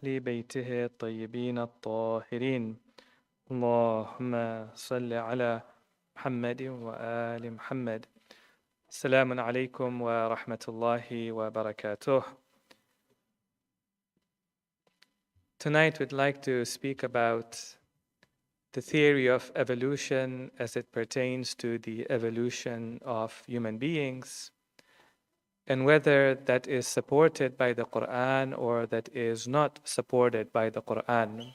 لبيته الطيبين الطاهرين اللهم صل على محمد وآل محمد. السلام عليكم ورحمة الله وبركاته. Tonight we'd like to speak about the theory of evolution as it pertains to the evolution of human beings, and whether that is supported by the Quran or that is not supported by the Quran.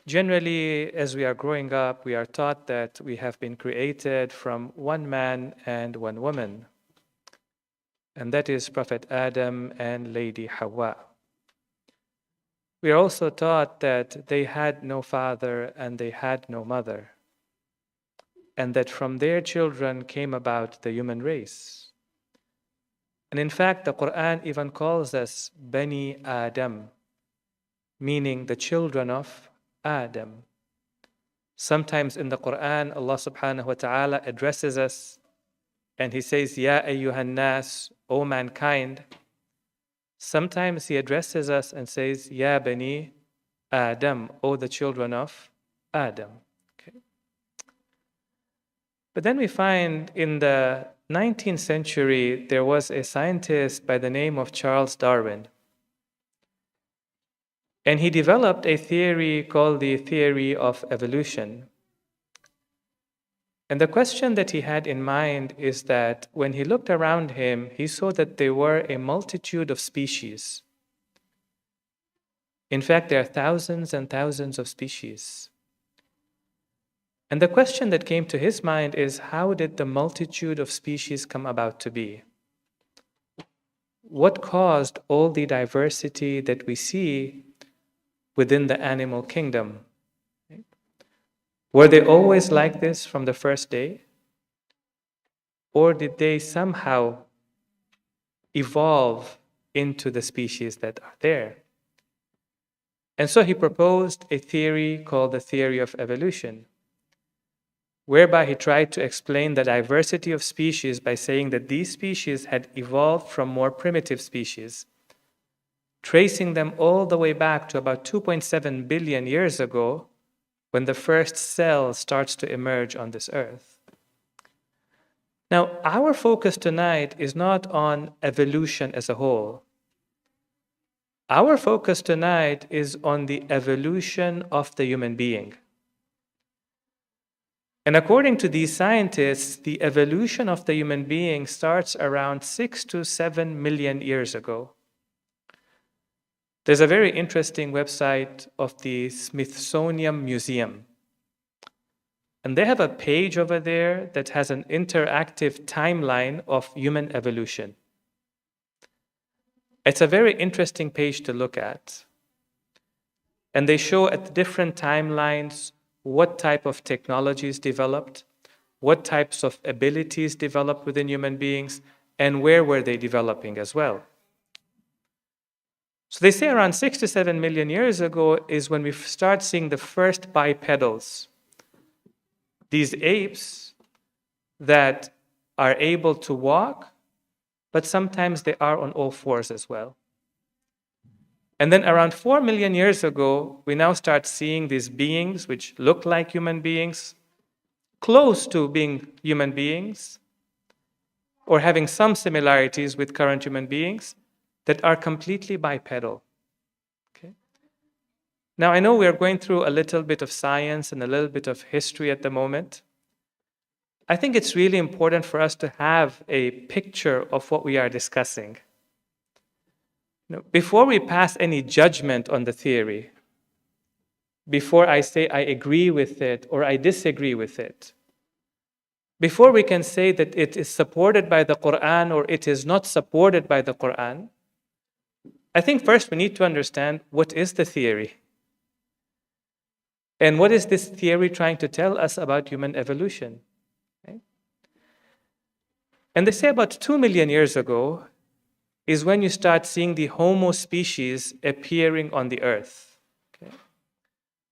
Generally, as we are growing up, we are taught that we have been created from one man and one woman, and that is Prophet Adam and Lady Hawa. We are also taught that they had no father and they had no mother, and that from their children came about the human race. And in fact, the Quran even calls us Bani Adam, meaning the children of Adam. Sometimes in the Quran, Allah subhanahu wa ta'ala addresses us and He says, Ya ayyuhan nas, O mankind. Sometimes He addresses us and says, Ya bani Adam, O the children of Adam. Okay. But then we find in the 19th century, there was a scientist by the name of Charles Darwin. And he developed a theory called the theory of evolution. And the question that he had in mind is that when he looked around him, he saw that there were a multitude of species. In fact, there are thousands and thousands of species. And the question that came to his mind is, how did the multitude of species come about to be? What caused all the diversity that we see within the animal kingdom? Were they always like this from the first day? Or did they somehow evolve into the species that are there? And so he proposed a theory called the theory of evolution, whereby he tried to explain the diversity of species by saying that these species had evolved from more primitive species, tracing them all the way back to about 2.7 billion years ago, when the first cell starts to emerge on this earth. Now, our focus tonight is not on evolution as a whole. Our focus tonight is on the evolution of the human being. And according to these scientists, the evolution of the human being starts around 6 to 7 million years ago. There's a very interesting website of the Smithsonian Museum. And they have a page over there that has an interactive timeline of human evolution. It's a very interesting page to look at. And they show at different timelines what type of technologies developed, what types of abilities developed within human beings, and where were they developing as well. So they say around 6 to 7 million years ago is when we start seeing the first bipedals. These apes that are able to walk, but sometimes they are on all fours as well. And then around 4 million years ago, we now start seeing these beings which look like human beings, close to being human beings, or having some similarities with current human beings, that are completely bipedal. Okay? Now, I know we are going through a little bit of science and a little bit of history at the moment. I think it's really important for us to have a picture of what we are discussing. Before we pass any judgment on the theory, before I say I agree with it or I disagree with it, before we can say that it is supported by the Quran or it is not supported by the Quran, I think first we need to understand what is the theory. And what is this theory trying to tell us about human evolution? Okay? And they say about 2 million years ago is when you start seeing the Homo species appearing on the earth. Okay?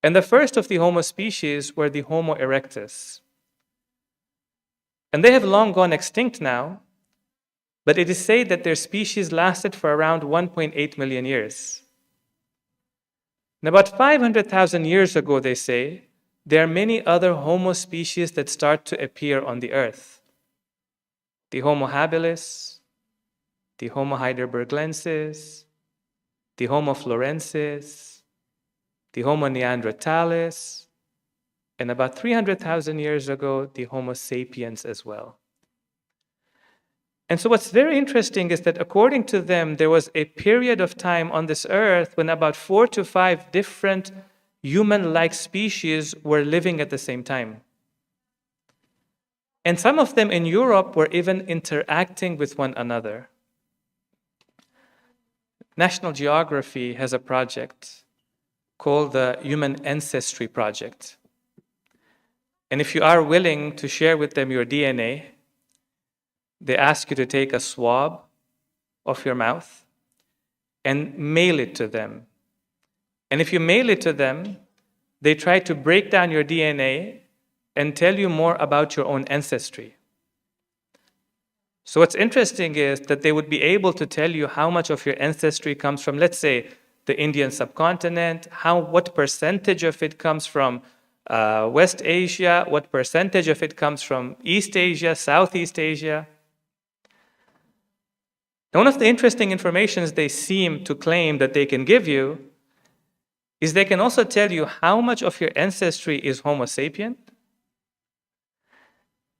And the first of the Homo species were the Homo erectus. And they have long gone extinct now, But it is said that their species lasted for around 1.8 million years. And about 500,000 years ago, they say, there are many other Homo species that start to appear on the earth. The Homo habilis, the Homo heidelbergensis, the Homo florensis, the Homo neanderthalis, and about 300,000 years ago, the Homo sapiens as well. And so what's very interesting is that according to them, there was a period of time on this earth when about 4 to 5 different human-like species were living at the same time. And some of them in Europe were even interacting with one another. National Geography has a project called the Human Ancestry Project. And if you are willing to share with them your DNA, they ask you to take a swab of your mouth and mail it to them. And if you mail it to them, they try to break down your DNA and tell you more about your own ancestry. So what's interesting is that they would be able to tell you how much of your ancestry comes from, let's say, the Indian subcontinent, what percentage of it comes from West Asia, what percentage of it comes from East Asia, Southeast Asia. Now, one of the interesting informations they seem to claim that they can give you is they can also tell you how much of your ancestry is Homo sapien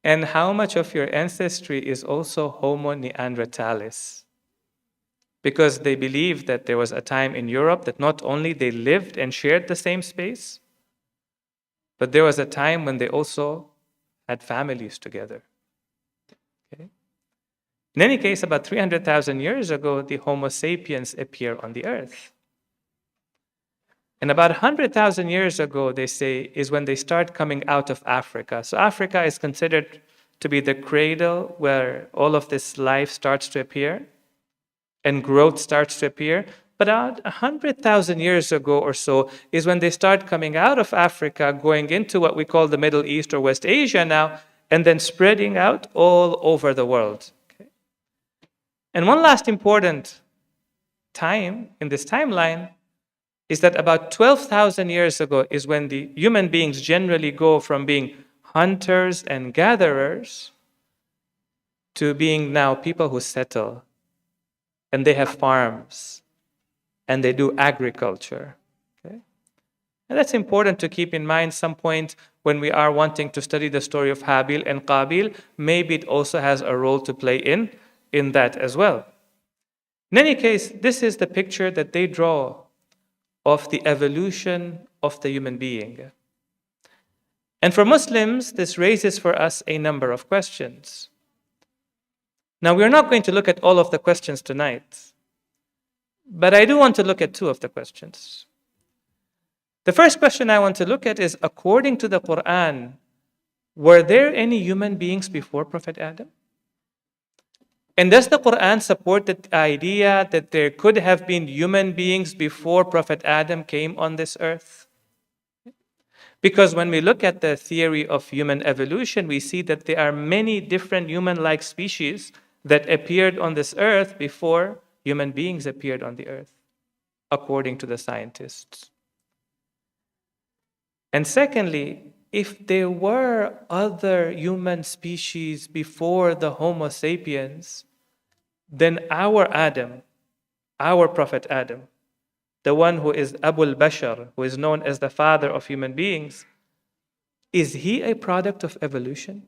and how much of your ancestry is also Homo neanderthalis. Because they believe that there was a time in Europe that not only they lived and shared the same space, but there was a time when they also had families together. Okay? In any case, about 300,000 years ago, the Homo sapiens appear on the earth. And about 100,000 years ago, they say, is when they start coming out of Africa. So Africa is considered to be the cradle where all of this life starts to appear and growth starts to appear. But about 100,000 years ago or so is when they start coming out of Africa, going into what we call the Middle East or West Asia now, and then spreading out all over the world. Okay? And one last important time in this timeline is that about 12,000 years ago is when the human beings generally go from being hunters and gatherers to being now people who settle, and they have farms, and they do agriculture. Okay? And that's important to keep in mind some point when we are wanting to study the story of Habil and Qabil. Maybe it also has a role to play in that as well. In any case, this is the picture that they draw of the evolution of the human being. And for Muslims, this raises for us a number of questions. Now, we're not going to look at all of the questions tonight, but I do want to look at 2 of the questions. The first question I want to look at is, according to the Quran, were there any human beings before Prophet Adam? And does the Quran support the idea that there could have been human beings before Prophet Adam came on this earth? Because when we look at the theory of human evolution, we see that there are many different human-like species that appeared on this earth before human beings appeared on the earth, according to the scientists. And secondly, if there were other human species before the Homo sapiens, then our Adam, our Prophet Adam, the one who is Abul Bashar, who is known as the father of human beings, is he a product of evolution?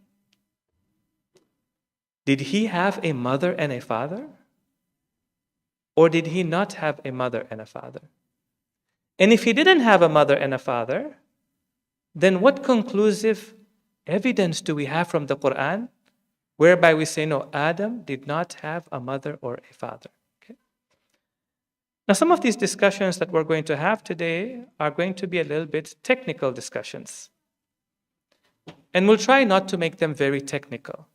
Did he have a mother and a father? Or did he not have a mother and a father? And if he didn't have a mother and a father, then what conclusive evidence do we have from the Quran whereby we say, no, Adam did not have a mother or a father? Okay? Now, some of these discussions that we're going to have today are going to be a little bit technical discussions. And we'll try not to make them very technical.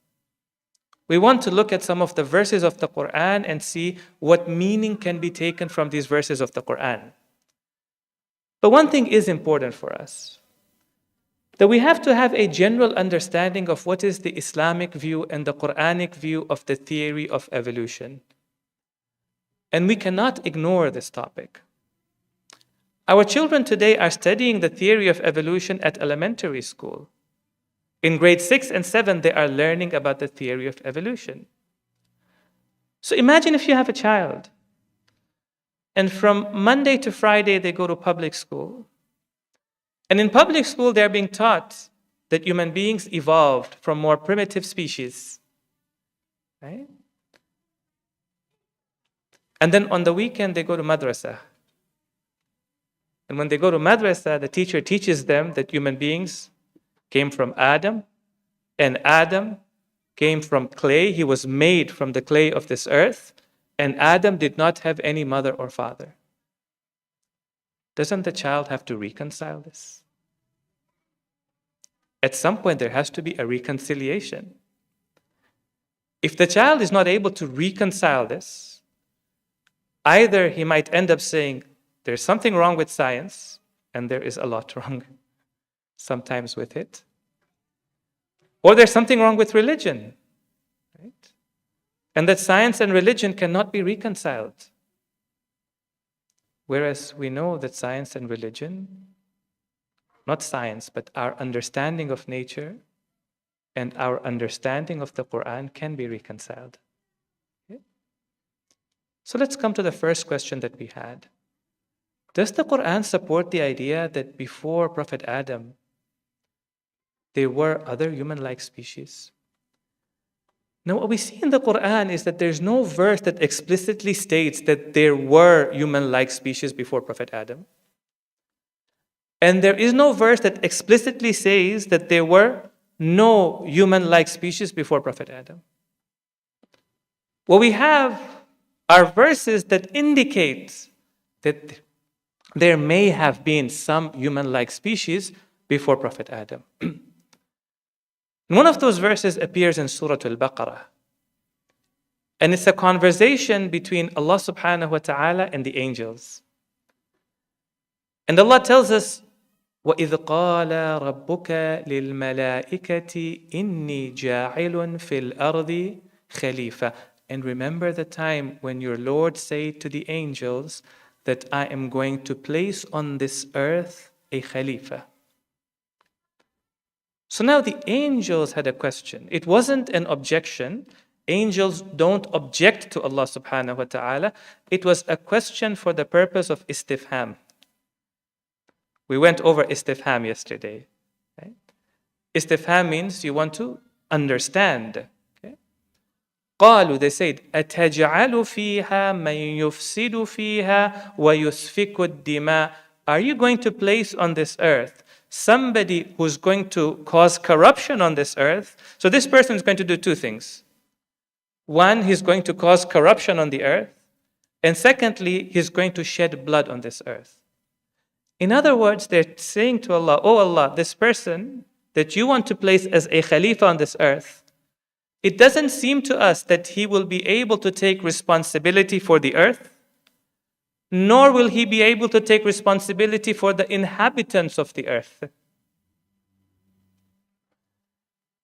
We want to look at some of the verses of the Quran and see what meaning can be taken from these verses of the Quran. But one thing is important for us. that we have to have a general understanding of what is the Islamic view and the Quranic view of the theory of evolution. And we cannot ignore this topic. Our children today are studying the theory of evolution at elementary school. In grade 6 and 7, they are learning about the theory of evolution. So imagine if you have a child, and from Monday to Friday, they go to public school. And in public school, they're being taught that human beings evolved from more primitive species. Right? And then on the weekend, they go to madrasa. And when they go to madrasa, the teacher teaches them that human beings came from Adam, and Adam came from clay. He was made from the clay of this earth, and Adam did not have any mother or father. Doesn't the child have to reconcile this? At some point, there has to be a reconciliation. If the child is not able to reconcile this, either he might end up saying, there's something wrong with science, and there is a lot wrong sometimes with it. Or there's something wrong with religion, right? And that science and religion cannot be reconciled. Whereas we know that science and religion, not science, but our understanding of nature and our understanding of the Quran can be reconciled. Okay? So let's come to the first question that we had. Does the Quran support the idea that before Prophet Adam, there were other human-like species? Now, what we see in the Quran is that there's no verse that explicitly states that there were human-like species before Prophet Adam. And there is no verse that explicitly says that there were no human-like species before Prophet Adam. What we have are verses that indicate that there may have been some human-like species before Prophet Adam. One of those verses appears in Surah Al-Baqarah. And it's a conversation between Allah subhanahu wa ta'ala and the angels. And Allah tells us, وَإِذْ قَالَ رَبُّكَ لِلْمَلَائِكَةِ إِنِّي جَاعِلٌ فِي الْأَرْضِ خَلِيفَةً. And remember the time when your Lord said to the angels that I am going to place on this earth a Khalifa. So now the angels had a question. It wasn't an objection. Angels don't object to Allah subhanahu wa ta'ala. It was a question for the purpose of istifham. We went over istifham yesterday. Right? Istifham means you want to understand. Okay? قالوا, they said, أَتَجْعَلُ فِيهَا مَنْ يُفْسِدُ فِيهَا وَيُسْفِكُ الدِّمَاء. Are you going to place on this earth somebody who's going to cause corruption on this earth? So this person is going to do two things. One, he's going to cause corruption on the earth. And secondly, he's going to shed blood on this earth. In other words, they're saying to Allah, oh Allah, this person that you want to place as a Khalifa on this earth, it doesn't seem to us that he will be able to take responsibility for the earth, nor will he be able to take responsibility for the inhabitants of the earth.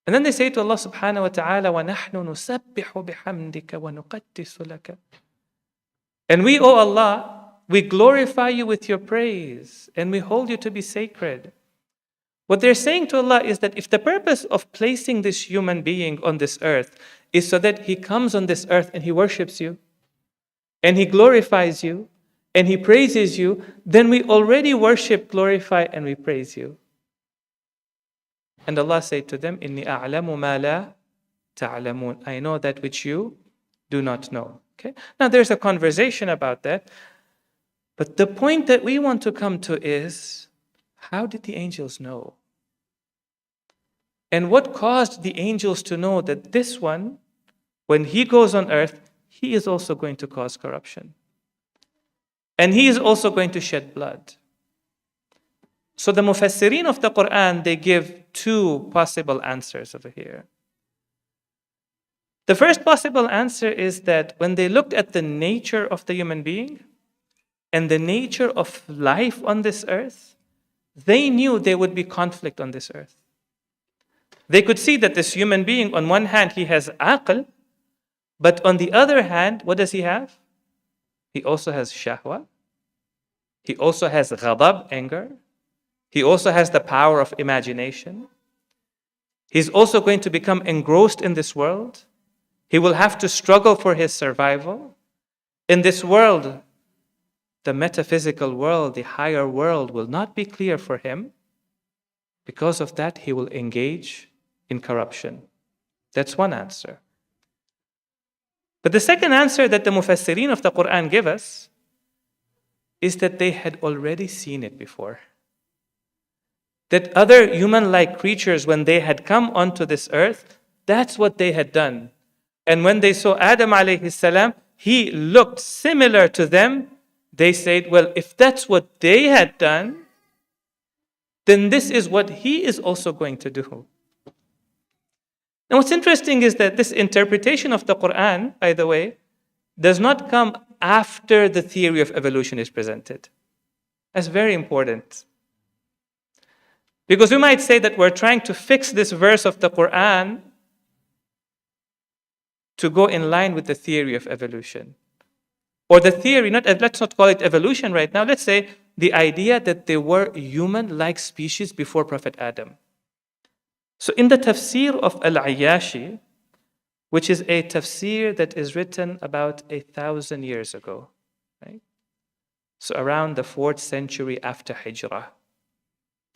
And then they say to Allah subhanahu wa ta'ala, وَنَحْنُ نُسَبِّحُ بِحَمْدِكَ وَنُقَدِّسُ لَكَ. And we, O Allah, we glorify you with your praise and we hold you to be sacred. What they're saying to Allah is that if the purpose of placing this human being on this earth is so that he comes on this earth and he worships you, and he glorifies you, and he praises you, then we already worship, glorify, and we praise you. And Allah said to them, إِنِّي أَعْلَمُ مَا لَا تَعْلَمُونَ. I know that which you do not know. Okay? Now there's a conversation about that. But the point that we want to come to is, how did the angels know? And what caused the angels to know that this one, when he goes on earth, he is also going to cause corruption? And he is also going to shed blood. So the Mufassirin of the Quran, they give two possible answers over here. The first possible answer is that when they looked at the nature of the human being and the nature of life on this earth, they knew there would be conflict on this earth. They could see that this human being, on one hand, he has aql, but on the other hand, what does he have? He also has shahwa. He also has ghadab, anger. He also has the power of imagination. He's also going to become engrossed in this world. He will have to struggle for his survival. In this world, the metaphysical world, the higher world, will not be clear for him. Because of that, he will engage in corruption. That's one answer. But the second answer that the Mufassirin of the Quran give us is that they had already seen it before. That other human-like creatures, when they had come onto this earth, that's what they had done. And when they saw Adam alayhi salam, he looked similar to them. They said, well, if that's what they had done, then this is what he is also going to do. Now what's interesting is that this interpretation of the Quran, by the way, does not come after the theory of evolution is presented. That's very important. Because we might say that we're trying to fix this verse of the Quran to go in line with the theory of evolution. Or the theory, let's not call it evolution right now, let's say the idea that there were human-like species before Prophet Adam. So in the tafsir of Al-Ayyashi, which is a tafsir that is written about 1,000 years ago, right? So around the 4th century after Hijrah.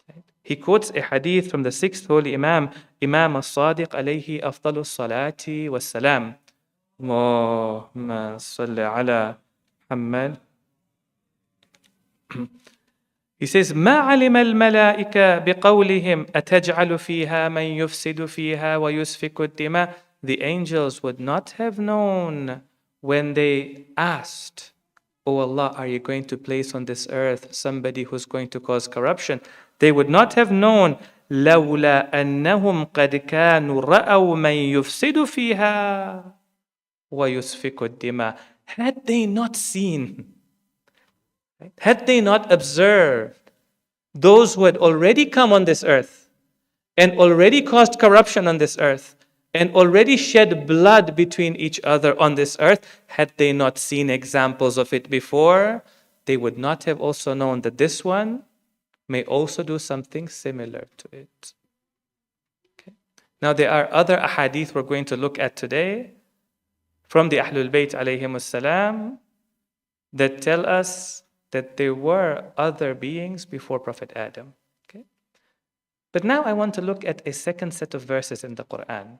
Right? He quotes a hadith from the 6th holy Imam, Imam al-Sadiq alayhi afdalu salati wa salam. Allahumma salli ala Muhammad. He says, ما علم الملائكة بقولهم أتجعل فيها من يفسد فيها ويسفك الدماء. The angels would not have known when they asked, Oh Allah, are you going to place on this earth somebody who's going to cause corruption? They would not have known لولا أنهم قد كانوا رأوا من يفسد فيها ويسفك الدماء. Had they not seen, had they not observed those who had already come on this earth and already caused corruption on this earth and already shed blood between each other on this earth, had they not seen examples of it before, they would not have also known that this one may also do something similar to it. Okay. Now there are other ahadith we're going to look at today from the Ahlul Bayt alayhim as-salam that tell us that there were other beings before Prophet Adam. Okay? But now I want to look at a second set of verses in the Quran.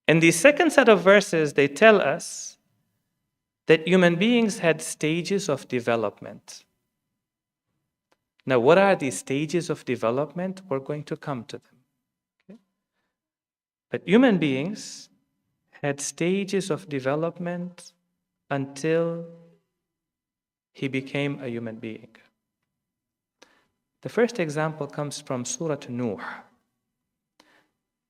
And the second set of verses, they tell us that human beings had stages of development. Now, what are these stages of development? We're going to come to them. Okay? But human beings had stages of development until he became a human being. The first example comes from Surah Nuh.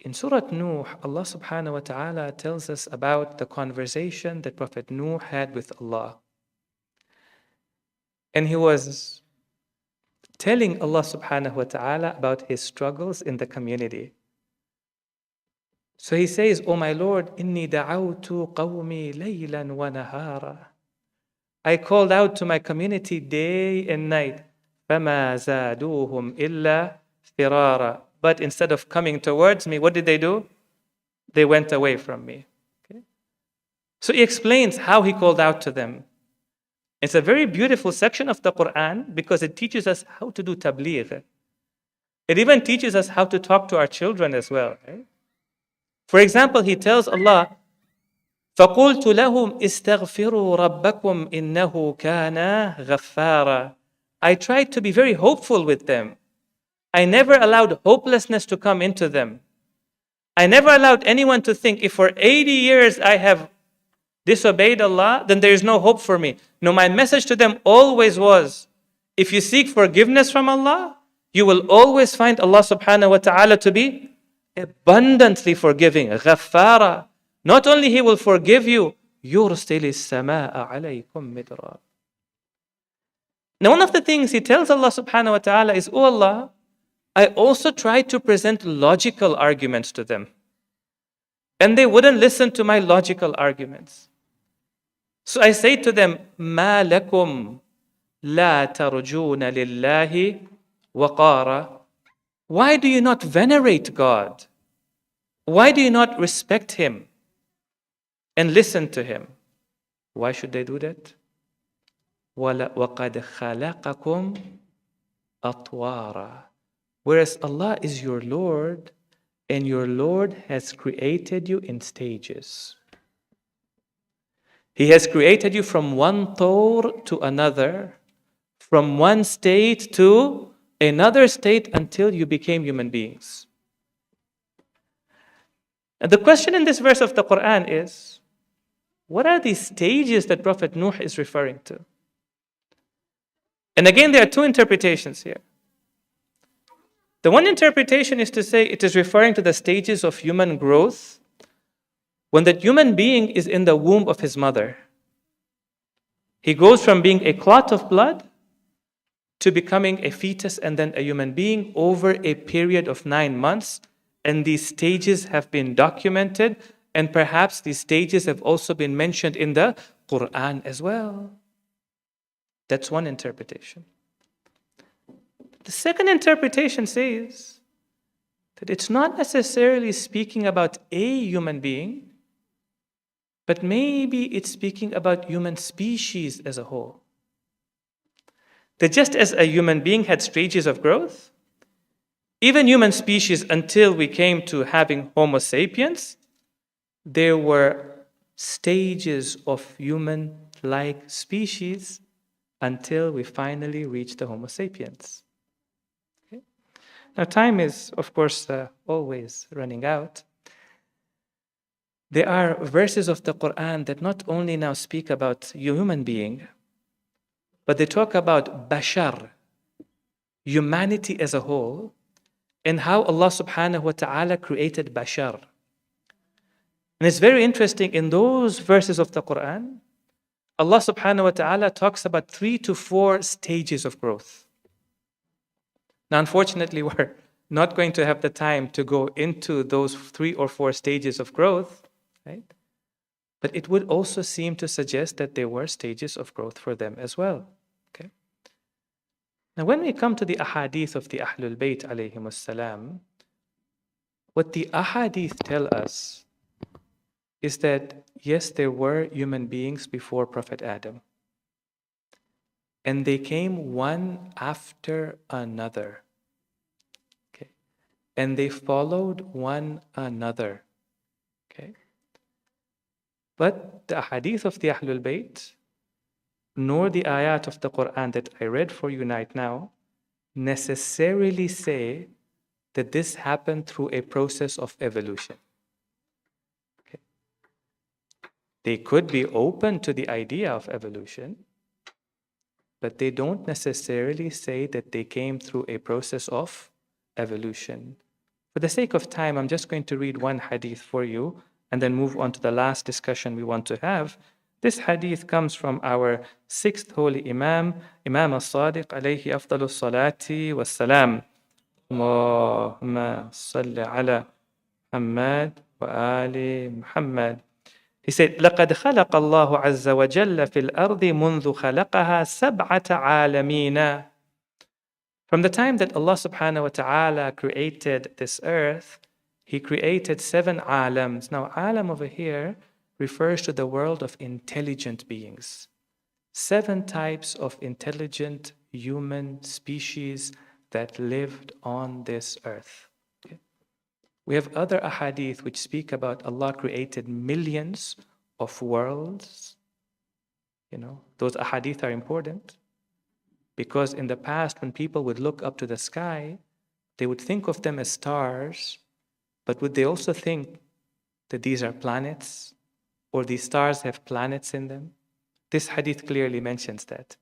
In Surah Nuh, Allah subhanahu wa ta'ala tells us about the conversation that Prophet Nuh had with Allah. And he was telling Allah subhanahu wa ta'ala about his struggles in the community. So he says, Oh my Lord, inni da'awtu qawmi laylan wa nahara. I called out to my community day and night. فَمَا زَادُوهُمْ إِلَّا فِرَارًا. But instead of coming towards me, what did they do? They went away from me. Okay? So he explains how he called out to them. It's a very beautiful section of the Quran because it teaches us how to do tabligh. It even teaches us how to talk to our children as well. Right? For example, he tells Allah, فَقُلْتُ لَهُمْ اسْتَغْفِرُوا رَبَّكُمْ إِنَّهُ كَانَ غَفَّارًا. I tried to be very hopeful with them. I never allowed hopelessness to come into them. I never allowed anyone to think, if for 80 years I have disobeyed Allah, then there is no hope for me. No, my message to them always was, if you seek forgiveness from Allah, you will always find Allah subhanahu wa ta'ala to be abundantly forgiving. غَفَّارًا. Not only He will forgive you, يُرْسِلِ السَّمَاءَ عَلَيْكُمْ مِدْرًا. Now, one of the things he tells Allah subhanahu wa ta'ala is, "Oh Allah, I also tried to present logical arguments to them. And they wouldn't listen to my logical arguments. So I say to them, مَا لَكُمْ لَا تَرْجُونَ لِلَّهِ وَقَارًا. Why do you not venerate God? Why do you not respect Him and listen to Him? Why should they do that? وَقَدْ خَلَقَكُمْ أَطْوَارًا. Whereas Allah is your Lord, and your Lord has created you in stages. He has created you from one tawr to another, from one state to another state until you became human beings. And the question in this verse of the Quran is, what are these stages that Prophet Nuh is referring to? And again, there are two interpretations here. The one interpretation is to say it is referring to the stages of human growth when that human being is in the womb of his mother. He goes from being a clot of blood to becoming a fetus and then a human being over a period of 9 months. And these stages have been documented, and perhaps these stages have also been mentioned in the Quran as well. That's one interpretation. The second interpretation says that it's not necessarily speaking about a human being, but maybe it's speaking about human species as a whole. That just as a human being had stages of growth, even human species, until we came to having Homo sapiens, there were stages of human-like species until we finally reached the Homo sapiens. Okay? Now, time is, of course, always running out. There are verses of the Quran that not only now speak about human being, but they talk about bashar, humanity as a whole, and how Allah subhanahu wa ta'ala created bashar. And it's very interesting, in those verses of the Quran, Allah subhanahu wa ta'ala talks about 3 to 4 stages of growth. Now, unfortunately, we're not going to have the time to go into those 3 or 4 stages of growth, right? But it would also seem to suggest that there were stages of growth for them as well. Okay. Now, when we come to the ahadith of the Ahlul Bayt alayhimus salam, what the ahadith tell us is that, yes, there were human beings before Prophet Adam. And they came one after another. Okay. And they followed one another. Okay. But the hadith of the Ahlul Bayt, nor the ayat of the Quran that I read for you right now, necessarily say that this happened through a process of evolution. Okay. They could be open to the idea of evolution, but they don't necessarily say that they came through a process of evolution. For the sake of time, I'm just going to read one hadith for you and then move on to the last discussion we want to have. This hadith comes from our 6th holy Imam, Imam al-Sadiq alayhi afdalus salati was salam. Allahumma salli ala Muhammad wa ali Muhammad. He said, لَقَدْ خَلَقَ اللَّهُ عَزَّ وَجَلَّ فِي الْأَرْضِ مُنْذُ خَلَقَهَا سَبْعَةَ عَالَمِينَ. From the time that Allah subhanahu wa ta'ala created this earth, He created 7 alams. Now, alam over here refers to the world of intelligent beings. 7 types of intelligent human species that lived on this earth. Okay? We have other ahadith which speak about Allah created millions of worlds. You know, those ahadith are important because in the past, when people would look up to the sky, they would think of them as stars, but would they also think that these are planets or these stars have planets in them? This hadith clearly mentions that.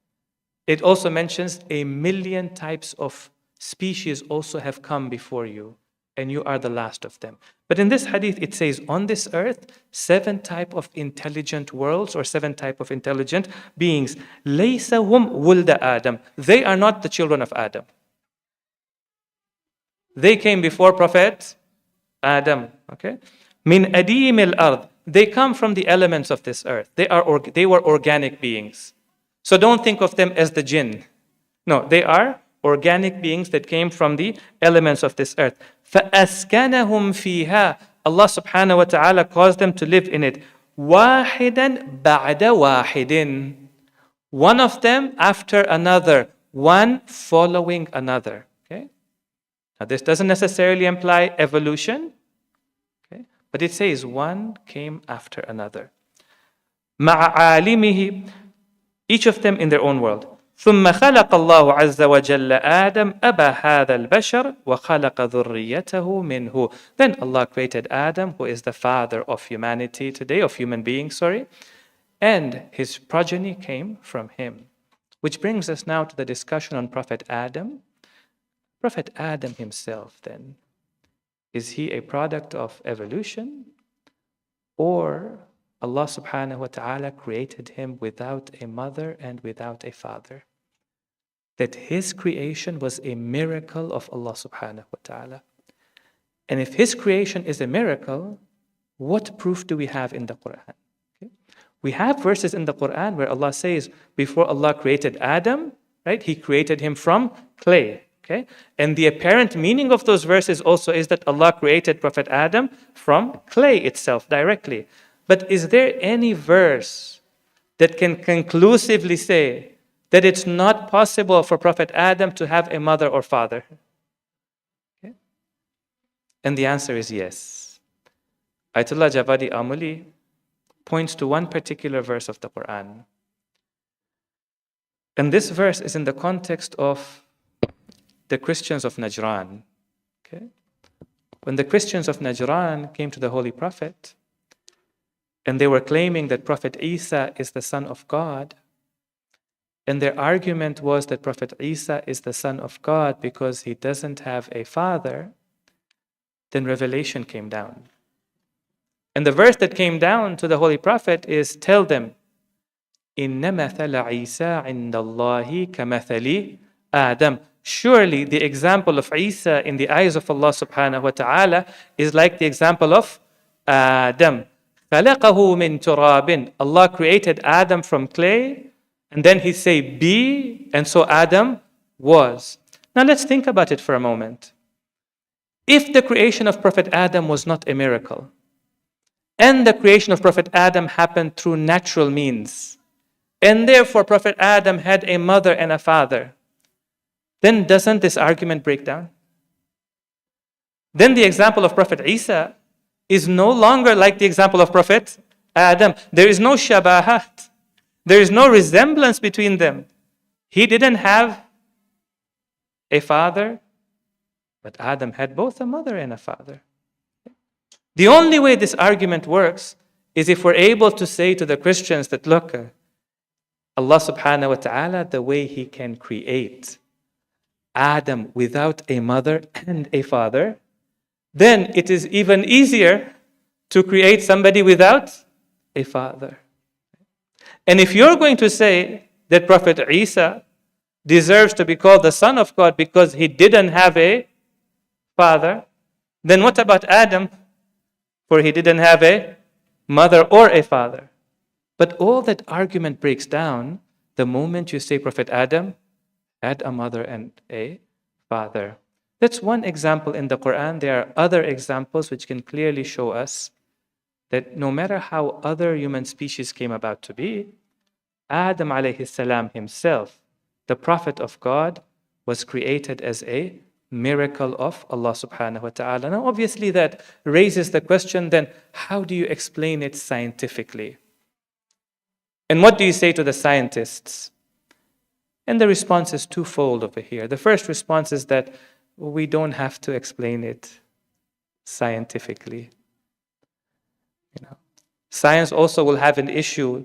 It also mentions 1 million types of species also have come before you. and you are the last of them. But in this hadith, it says on this earth, 7 type of intelligent worlds or 7 type of intelligent beings. لَيْسَ هُمْ وُلْدَ Adam. They are not the children of Adam. They came before Prophet Adam. Okay? مِنْ أَدِيمِ الْأَرْضِ. They come from the elements of this earth. They were organic beings. So don't think of them as the jinn. No, they are organic beings that came from the elements of this earth. فَأَسْكَنَهُمْ فِيهَا. Allah subhanahu wa ta'ala caused them to live in it. وَاحِدًا بَعْدَ وَاحِدٍ. One of them after another. One following another. Okay? Now this doesn't necessarily imply evolution. Okay? But it says one came after another. مَعَ عَالِمِهِ. Each of them in their own world. ثم خلق الله عز وجل آدم أبا هذا البشر وخلق ذريته منه. Then Allah created Adam, who is the father of humanity today, of human beings, and his progeny came from him. Which brings us now to the discussion on Prophet Adam. Prophet Adam himself then, is he a product of evolution, or Allah subhanahu wa ta'ala created him without a mother and without a father? That his creation was a miracle of Allah subhanahu wa ta'ala. And if his creation is a miracle, what proof do we have in the Quran? Okay? We have verses in the Quran where Allah says, before Allah created Adam, right, he created him from clay. Okay? And the apparent meaning of those verses also is that Allah created Prophet Adam from clay itself directly. But is there any verse that can conclusively say that it's not possible for Prophet Adam to have a mother or father? Okay? And the answer is yes. Ayatollah Javadi Amuli points to one particular verse of the Quran. And this verse is in the context of the Christians of Najran. Okay? When the Christians of Najran came to the Holy Prophet, and they were claiming that Prophet Isa is the son of God. And their argument was that Prophet Isa is the son of God because he doesn't have a father. Then revelation came down. And the verse that came down to the Holy Prophet is, tell them, إِنَّ مَثَلَ عِيسَى عِنْدَ اللَّهِ كَمَثَلِ Adam. Surely the example of Isa in the eyes of Allah subhanahu wa ta'ala is like the example of Adam. خَلَقَهُ مِن تُرَابٍ. Allah created Adam from clay, and then he said, be, and so Adam was. Now let's think about it for a moment. If the creation of Prophet Adam was not a miracle, and the creation of Prophet Adam happened through natural means, and therefore Prophet Adam had a mother and a father, then doesn't this argument break down? Then the example of Prophet Isa is no longer like the example of Prophet Adam. There is no shabahat. There is no resemblance between them. He didn't have a father, but Adam had both a mother and a father. The only way this argument works is if we're able to say to the Christians that, look, Allah subhanahu wa ta'ala, the way He can create Adam without a mother and a father, then it is even easier to create somebody without a father. And if you're going to say that Prophet Isa deserves to be called the Son of God because he didn't have a father, then what about Adam? For he didn't have a mother or a father. But all that argument breaks down the moment you say Prophet Adam had a mother and a father. That's one example in the Quran. There are other examples which can clearly show us that no matter how other human species came about to be, Adam alayhi salam himself, the Prophet of God, was created as a miracle of Allah subhanahu wa ta'ala. Now obviously that raises the question then, how do you explain it scientifically? And what do you say to the scientists? And the response is twofold over here. The first response is that we don't have to explain it scientifically. Science also will have an issue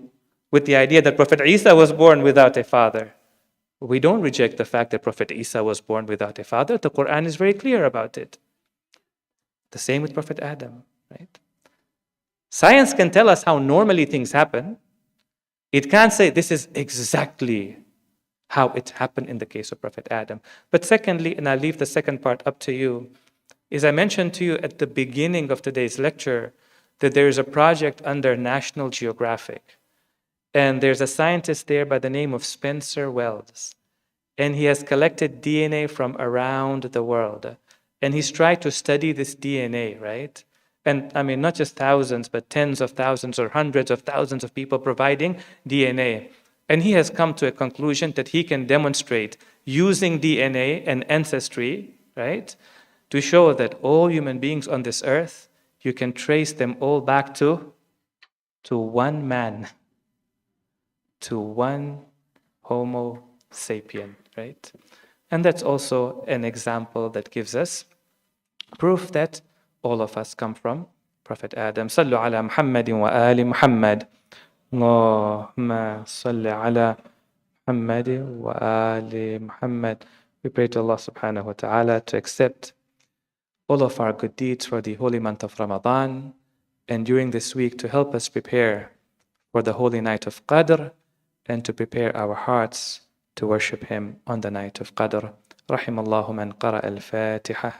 with the idea that Prophet Isa was born without a father. We don't reject the fact that Prophet Isa was born without a father. The Quran is very clear about it. The same with Prophet Adam, right? Science can tell us how normally things happen. It can't say this is exactly how it happened in the case of Prophet Adam. But secondly, and I'll leave the second part up to you, is I mentioned to you at the beginning of today's lecture that there is a project under National Geographic. And there's a scientist there by the name of Spencer Wells. And he has collected DNA from around the world. And he's tried to study this DNA, right? And I mean, not just thousands, but tens of thousands or hundreds of thousands of people providing DNA. And he has come to a conclusion that he can demonstrate using DNA and ancestry, right, to show that all human beings on this earth, you can trace them all back to one man, to one Homo sapien, right? And that's also an example that gives us proof that all of us come from Prophet Adam. Sallu ala Muhammadin wa ali Muhammad. Allahumma salli ala Muhammadin wa ali Muhammad. We pray to Allah subhanahu wa ta'ala to accept all of our good deeds for the holy month of Ramadan, and during this week to help us prepare for the holy night of Qadr, and to prepare our hearts to worship Him on the night of Qadr. Rahimallahu man qara al-Fatiha.